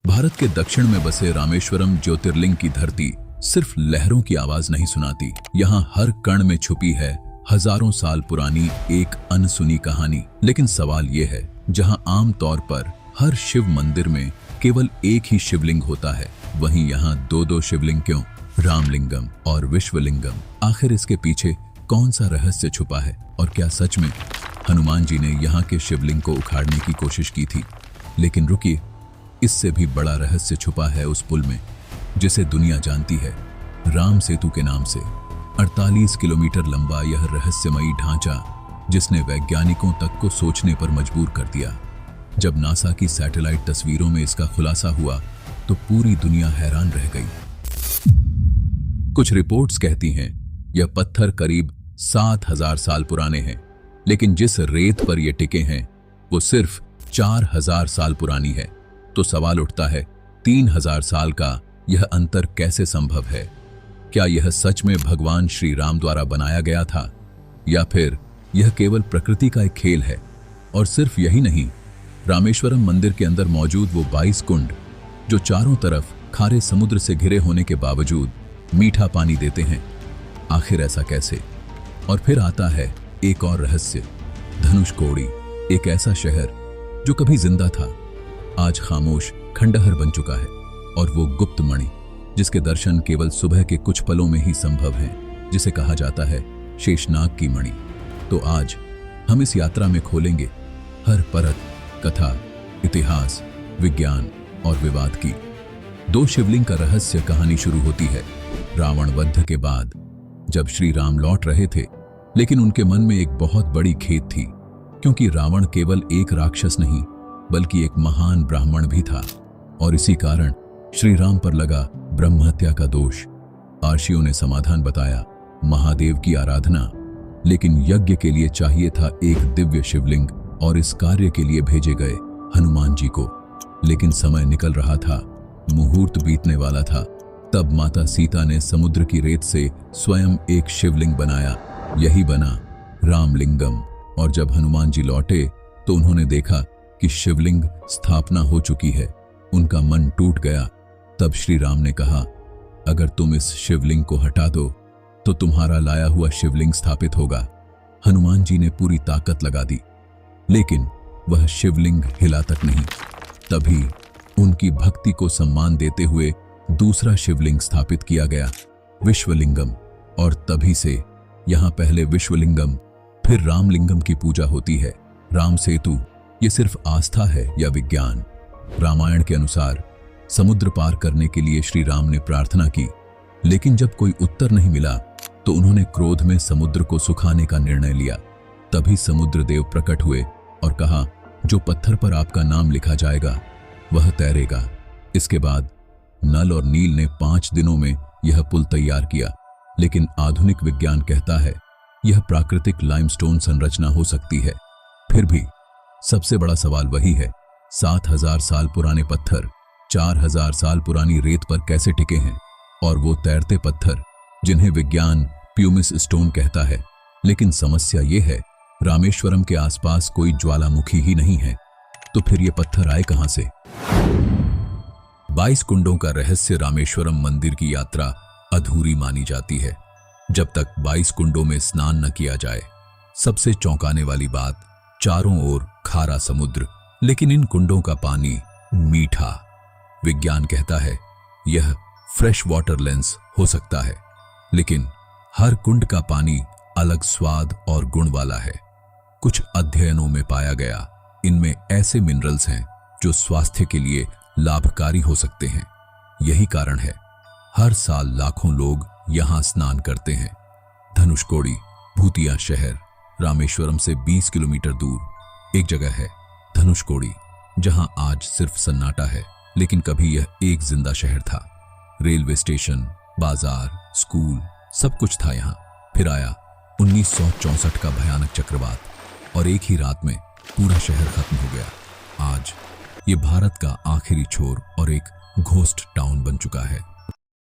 भारत के दक्षिण में बसे रामेश्वरम ज्योतिर्लिंग की धरती सिर्फ लहरों की आवाज नहीं सुनाती, यहाँ हर कण में छुपी है हजारों साल पुरानी एक अनसुनी कहानी। लेकिन सवाल ये है, जहाँ आम तौर पर हर शिव मंदिर में केवल एक ही शिवलिंग होता है, वहीं यहाँ दो दो शिवलिंग क्यों? रामलिंगम और विश्वलिंगम। आखिर इसके पीछे कौन सा रहस्य छुपा है? और क्या सच में हनुमान जी ने यहाँ के शिवलिंग को उखाड़ने की कोशिश की थी? लेकिन रुकिए, इससे भी बड़ा रहस्य छुपा है उस पुल में जिसे दुनिया जानती है राम सेतु के नाम से। 48 किलोमीटर लंबा यह रहस्यमयी ढांचा जिसने वैज्ञानिकों तक को सोचने पर मजबूर कर दिया। जब नासा की सैटेलाइट तस्वीरों में इसका खुलासा हुआ तो पूरी दुनिया हैरान रह गई। कुछ रिपोर्ट्स कहती हैं यह पत्थर करीब 7000 साल पुराने हैं, लेकिन जिस रेत पर ये टिके हैं वो सिर्फ 4000 साल पुरानी है। तो सवाल उठता है, 3000 साल का यह अंतर कैसे संभव है? क्या यह सच में भगवान श्री राम द्वारा बनाया गया था, या फिर यह केवल प्रकृति का एक खेल है? और सिर्फ यही नहीं, रामेश्वरम मंदिर के अंदर मौजूद वो 22 कुंड जो चारों तरफ खारे समुद्र से घिरे होने के बावजूद मीठा पानी देते हैं, आखिर ऐसा कैसे? और फिर आता है एक और रहस्य, धनुषकोडी, एक ऐसा शहर जो कभी जिंदा था, आज खामोश खंडहर बन चुका है। और वो गुप्त मणि जिसके दर्शन केवल सुबह के कुछ पलों में ही संभव हैं, जिसे कहा जाता है शेषनाग की मणि। तो आज हम इस यात्रा में खोलेंगे हर परत, कथा, इतिहास, विज्ञान और विवाद की। दो शिवलिंग का रहस्य कहानी शुरू होती है रावण वध के बाद, जब श्री राम लौट रहे थे, लेकिन उनके मन में एक बहुत बड़ी खेद थी, क्योंकि रावण केवल एक राक्षस नहीं बल्कि एक महान ब्राह्मण भी था, और इसी कारण श्री राम पर लगा ब्रह्म हत्या का दोष। आर्षियों ने समाधान बताया, महादेव की आराधना, लेकिन यज्ञ के लिए चाहिए था एक दिव्य शिवलिंग, और इस कार्य के लिए भेजे गए हनुमान जी को। लेकिन समय निकल रहा था, मुहूर्त बीतने वाला था। तब माता सीता ने समुद्र की रेत से स्वयं एक शिवलिंग बनाया, यही बना रामलिंगम। और जब हनुमान जी लौटे तो उन्होंने देखा कि शिवलिंग स्थापना हो चुकी है। उनका मन टूट गया। तब श्री राम ने कहा, अगर तुम इस शिवलिंग को हटा दो तो तुम्हारा लाया हुआ शिवलिंग स्थापित होगा। हनुमान जी ने पूरी ताकत लगा दी, लेकिन वह शिवलिंग हिला तक नहीं। तभी उनकी भक्ति को सम्मान देते हुए दूसरा शिवलिंग स्थापित किया गया, विश्वलिंगम। और तभी से यहां पहले विश्वलिंगम फिर रामलिंगम की पूजा होती है। राम सेतु ये सिर्फ आस्था है या विज्ञान? रामायण के अनुसार समुद्र पार करने के लिए श्री राम ने प्रार्थना की, लेकिन जब कोई उत्तर नहीं मिला तो उन्होंने क्रोध में समुद्र को सुखाने का निर्णय लिया। तभी समुद्र देव प्रकट हुए और कहा, जो पत्थर पर आपका नाम लिखा जाएगा वह तैरेगा। इसके बाद नल और नील ने 5 दिनों में यह पुल तैयार किया, लेकिन आधुनिक विज्ञान कहता है यह प्राकृतिक लाइमस्टोन संरचना हो सकती है। फिर भी सबसे बड़ा सवाल वही है, 7000 साल पुराने पत्थर 4000 साल पुरानी रेत पर कैसे टिके हैं? और वो तैरते पत्थर जिन्हें विज्ञान प्यूमिस स्टोन कहता है। लेकिन समस्या ये है, रामेश्वरम के आसपास कोई ज्वालामुखी ही नहीं है, तो फिर ये पत्थर आए कहां से? 22 कुंडों का रहस्य रामेश्वरम मंदिर की यात्रा अधूरी मानी जाती है जब तक 22 कुंडों में स्नान न किया जाए। सबसे चौंकाने वाली बात, चारों ओर खारा समुद्र, लेकिन इन कुंडों का पानी मीठा। विज्ञान कहता है यह फ्रेश वाटर लेंस हो सकता है, लेकिन हर कुंड का पानी अलग स्वाद और गुण वाला है। कुछ अध्ययनों में पाया गया इनमें ऐसे मिनरल्स हैं जो स्वास्थ्य के लिए लाभकारी हो सकते हैं। यही कारण है हर साल लाखों लोग यहां स्नान करते हैं। धनुषकोडी, भूतिया शहर, रामेश्वरम से 20 किलोमीटर दूर एक जगह है धनुषकोडी, जहां आज सिर्फ सन्नाटा है, लेकिन कभी यह एक जिंदा शहर था। रेलवे स्टेशन, बाजार, स्कूल, सब कुछ था यहाँ। फिर आया 1964 का भयानक चक्रवात और एक ही रात में पूरा शहर खत्म हो गया। आज ये भारत का आखिरी छोर और एक घोस्ट टाउन बन चुका है।